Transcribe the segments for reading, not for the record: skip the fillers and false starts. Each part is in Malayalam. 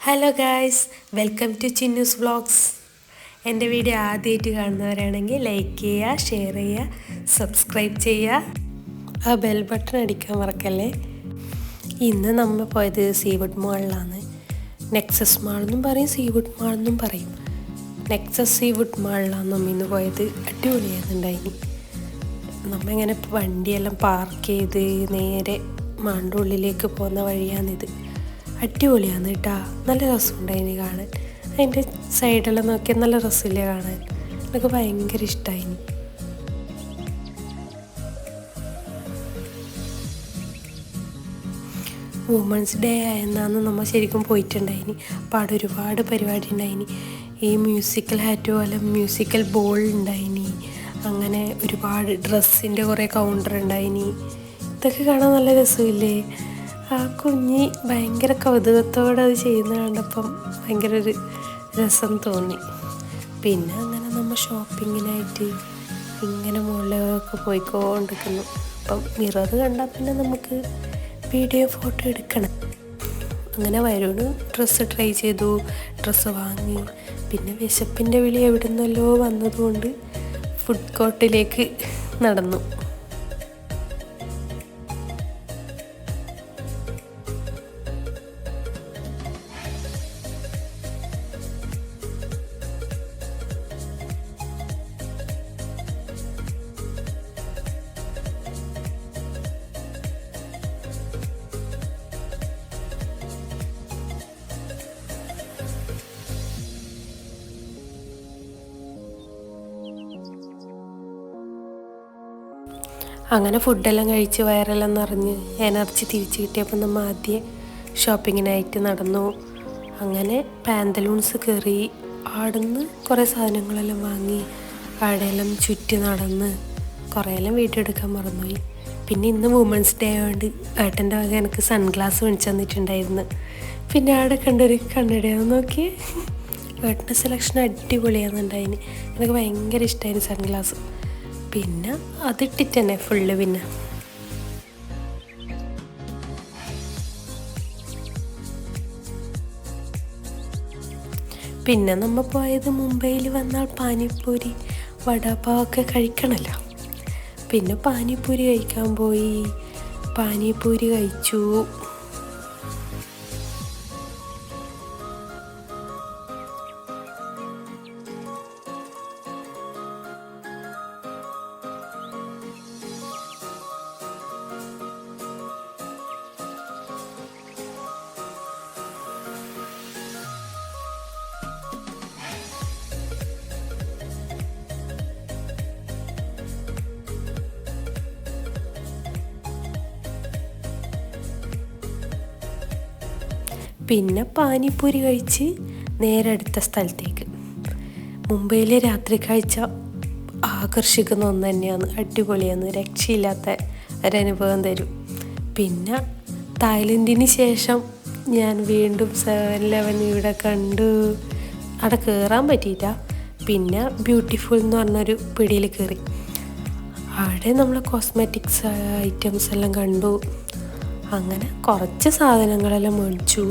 Hello guys, welcome to Chinnu's vlogs. എൻ്റെ വീഡിയോ ആദ്യമായിട്ട് കാണുന്നവരാണെങ്കിൽ ലൈക്ക് ചെയ്യുക, ഷെയർ ചെയ്യുക, സബ്സ്ക്രൈബ് ചെയ്യുക, ആ ബെൽ ബട്ടൺ അടിക്കാൻ മറക്കല്ലേ. ഇന്ന് നമ്മൾ പോയത് സീവുഡ് മാളിലാണ്. നെക്സസ് മാളെന്നും പറയും, സീവുഡ് മാളെന്നും പറയും. നെക്സസ് സീവുഡ് മാളിലാണ് നമ്മൾ ഇന്ന് പോയത്. അടിപൊളിയായിരുന്നുണ്ടായിന്. നമ്മ ഇങ്ങനെ വണ്ടിയെല്ലാം പാർക്ക് ചെയ്ത് നേരെ മാളിൻ്റെ ഉള്ളിലേക്ക് പോകുന്ന വഴിയാണിത്. അടിപൊളിയാണ് കേട്ടോ, നല്ല രസമുണ്ടായിന് കാണാൻ. അതിൻ്റെ സൈഡെല്ലാം നോക്കിയാൽ നല്ല രസമില്ലേ കാണാൻ. എനിക്ക് ഭയങ്കര ഇഷ്ടമായിന്. വുമൻസ് ഡേ ആയെന്നാണ് നമ്മൾ ശരിക്കും പോയിട്ടുണ്ടായിന്. അപ്പോൾ അവിടെ ഒരുപാട് പരിപാടി ഉണ്ടായിന്. ഈ മ്യൂസിക്കൽ ഹാറ്റ് പോലെ മ്യൂസിക്കൽ ബോൾ ഉണ്ടായിന്. അങ്ങനെ ഒരുപാട് ഡ്രസ്സിൻ്റെ കുറേ കൗണ്ടർ ഉണ്ടായിന്. ഇതൊക്കെ കാണാൻ നല്ല രസമില്ലേ. ആ കുഞ്ഞി ഭയങ്കര കൗതുകത്തോടെ അത് ചെയ്യുന്ന കണ്ടപ്പം ഭയങ്കര ഒരു രസം തോന്നി. പിന്നെ അങ്ങനെ നമ്മൾ ഷോപ്പിങ്ങിനായിട്ട് ഇങ്ങനെ മുകളിലൊക്കെ പോയിക്കൊണ്ടിരിക്കുന്നു. അപ്പം മിറർ കണ്ടാൽ പിന്നെ നമുക്ക് വീഡിയോ ഫോട്ടോ എടുക്കണം. അങ്ങനെ വരുണ് ഡ്രസ്സ് ട്രൈ ചെയ്തു, ഡ്രസ്സ് വാങ്ങി. പിന്നെ വിശപ്പിൻ്റെ വിളി എവിടെ നിന്നല്ലോ വന്നതുകൊണ്ട് ഫുഡ് കോർട്ടിലേക്ക് നടന്നു. അങ്ങനെ ഫുഡെല്ലാം കഴിച്ച് വയറെല്ലാം നിറഞ്ഞ് എനർജി തിരിച്ച് കിട്ടിയപ്പോൾ നമ്മൾ ആദ്യം ഷോപ്പിങ്ങിനായിട്ട് നടന്നു. അങ്ങനെ പാന്തലൂൺസ് കയറി. ആടുന്ന് കുറേ സാധനങ്ങളെല്ലാം വാങ്ങി അവിടെയെല്ലാം ചുറ്റി നടന്ന് കുറേയെല്ലാം വീഡിയോ എടുക്കാൻ മറന്നുപോയി. പിന്നെ ഇന്ന് വുമൻസ് ഡേ ആയതുകൊണ്ട് ഏട്ടൻ്റെ വക എനിക്ക് സൺഗ്ലാസ് മേടിച്ചു തന്നിട്ടുണ്ടായിരുന്നു. പിന്നെ അവിടെ കണ്ടൊരു കണ്ണടയാന്ന് നോക്കി. ഏട്ടൻ്റെ സെലക്ഷൻ അടിപൊളിയാണെന്നുണ്ടായിന്. എനിക്ക് ഭയങ്കര ഇഷ്ടമായിരുന്നു സൺഗ്ലാസ്. പിന്നെ അതിട്ടിട്ട് തന്നെ ഫുള്ള്. പിന്നെ നമ്മൾ പോയത് മുംബൈയിൽ വന്നാൽ പാനിപ്പൂരി വടാപ്പാവൊക്കെ കഴിക്കണമല്ലോ. പിന്നെ പാനിപ്പൂരി കഴിക്കാൻ പോയി. പാനിപ്പൂരി കഴിച്ചു. പിന്നെ പാനിപ്പൂരി കഴിച്ച് നേരെ അടുത്ത സ്ഥലത്തേക്ക്. മുംബൈയിലെ രാത്രി കാഴ്ച ആകർഷിക്കുന്ന ഒന്ന് തന്നെയാണ്. അടിപൊളിയാണ്, രക്ഷയില്ലാത്ത ഒരനുഭവം തരും. പിന്നെ തായ്ലൻഡിന് ശേഷം ഞാൻ വീണ്ടും 7-Eleven ഇവിടെ കണ്ടു. അവിടെ കയറാൻ പറ്റിയില്ല. പിന്നെ ബ്യൂട്ടിഫുൾ എന്ന് പറഞ്ഞൊരു പിടിയിൽ കയറി. അവിടെ നമ്മൾ കോസ്മെറ്റിക്സ് ഐറ്റംസ് എല്ലാം കണ്ടു. അങ്ങനെ കുറച്ച് സാധനങ്ങളെല്ലാം മേടിച്ചു.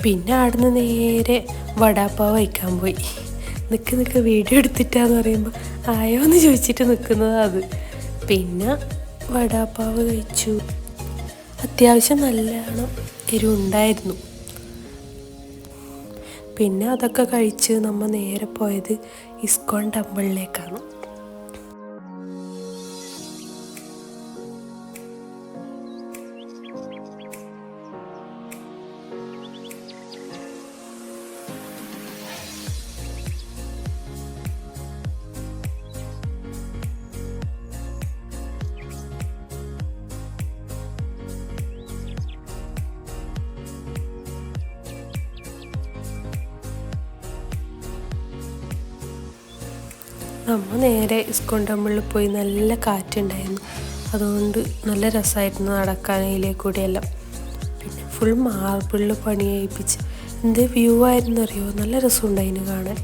പിന്നെ അവിടുന്ന് നേരെ വടാപ്പാവ് കഴിക്കാൻ പോയി. നിൽക്ക് വീഡിയോ എടുത്തിട്ടാന്ന് പറയുമ്പോൾ ആയോ എന്ന് ചോദിച്ചിട്ട് നിൽക്കുന്നത് അത്. പിന്നെ വടാപ്പാവ് കഴിച്ചു. അത്യാവശ്യം നല്ലോണം എരിവുണ്ടായിരുന്നു. പിന്നെ അതൊക്കെ കഴിച്ച് നമ്മൾ നേരെ പോയത് ഇസ്കോൺ ടെമ്പിളിലേക്കാണ്. നമ്മൾ നേരെ ഇസ്കോൺ ടെമ്പിളിൽ പോയി. നല്ല കാറ്റുണ്ടായിരുന്നു, അതുകൊണ്ട് നല്ല രസമായിരുന്നു നടക്കാൻ അതിലേക്കൂടിയെല്ലാം. പിന്നെ ഫുൾ മാർബിളിൽ പണി കഴിപ്പിച്ച് എന്ത് വ്യൂ ആയിരുന്നു അറിയോ, നല്ല രസമുണ്ടായിരുന്നു കാണാൻ.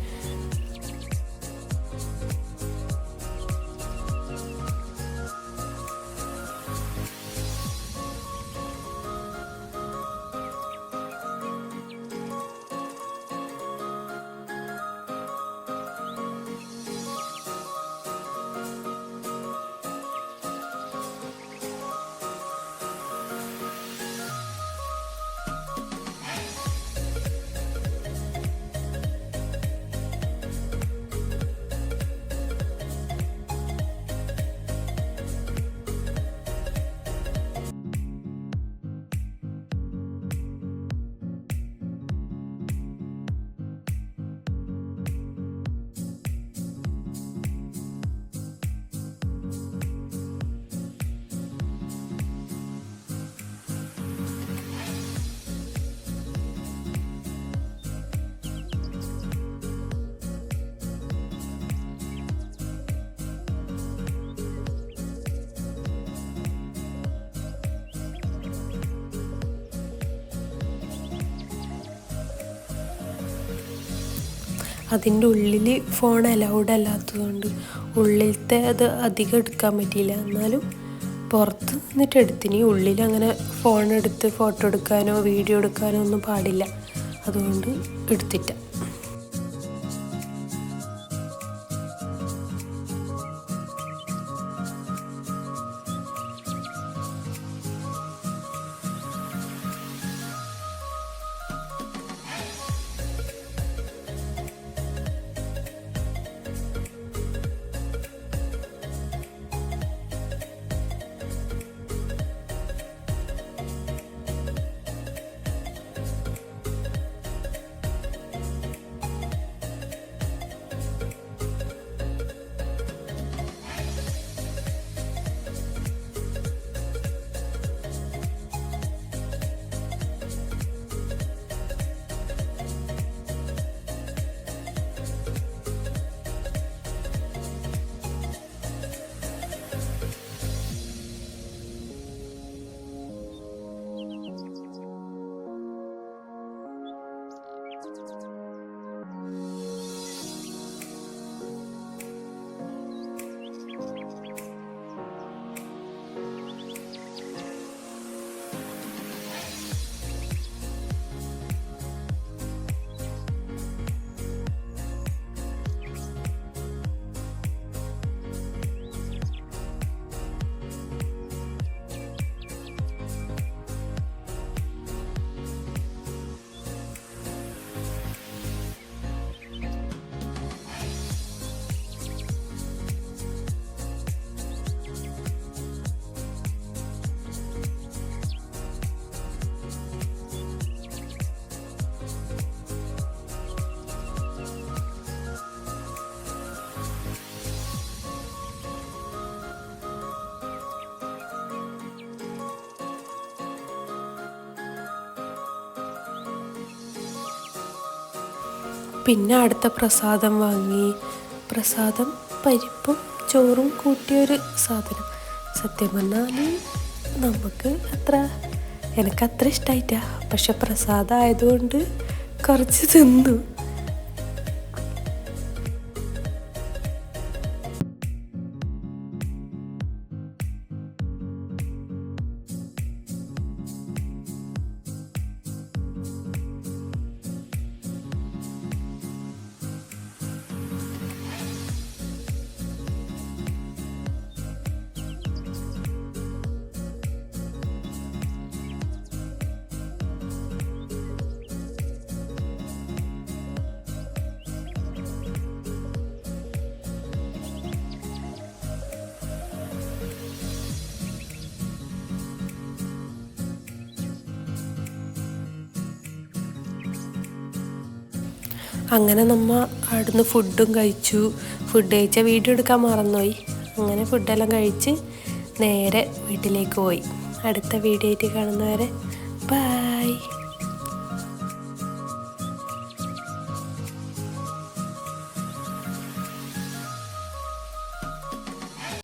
അതിൻ്റെ ഉള്ളിൽ ഫോൺ അലൗഡ് അല്ലാത്തതുകൊണ്ട് ഉള്ളിലത്തെ അത് അധികം എടുക്കാൻ പറ്റിയില്ല. എന്നാലും പുറത്ത് നിന്നിട്ട് എടുത്തിന്. ഉള്ളിൽ അങ്ങനെ ഫോൺ എടുത്ത് ഫോട്ടോ എടുക്കാനോ വീഡിയോ എടുക്കാനോ ഒന്നും പാടില്ല, അതുകൊണ്ട് എടുത്തിട്ട. പിന്നെ അടുത്ത പ്രസാദം വാങ്ങി. പ്രസാദം പരിപ്പും ചോറും കൂട്ടിയൊരു സാധനം. സത്യം പറഞ്ഞാൽ എനിക്കത്ര ഇഷ്ടമായിട്ടാ, പക്ഷെ പ്രസാദം ആയതുകൊണ്ട് കുറച്ച് തിന്നു. അങ്ങനെ നമ്മൾ അവിടുന്ന് ഫുഡും കഴിച്ചു. ഫുഡ് കഴിച്ച വീഡിയോ എടുക്കാൻ മറന്നുപോയി. അങ്ങനെ ഫുഡെല്ലാം കഴിച്ച് നേരെ വീട്ടിലേക്ക് പോയി. അടുത്ത വീഡിയോ ആയിട്ട് കാണുന്നവരെ ബൈ.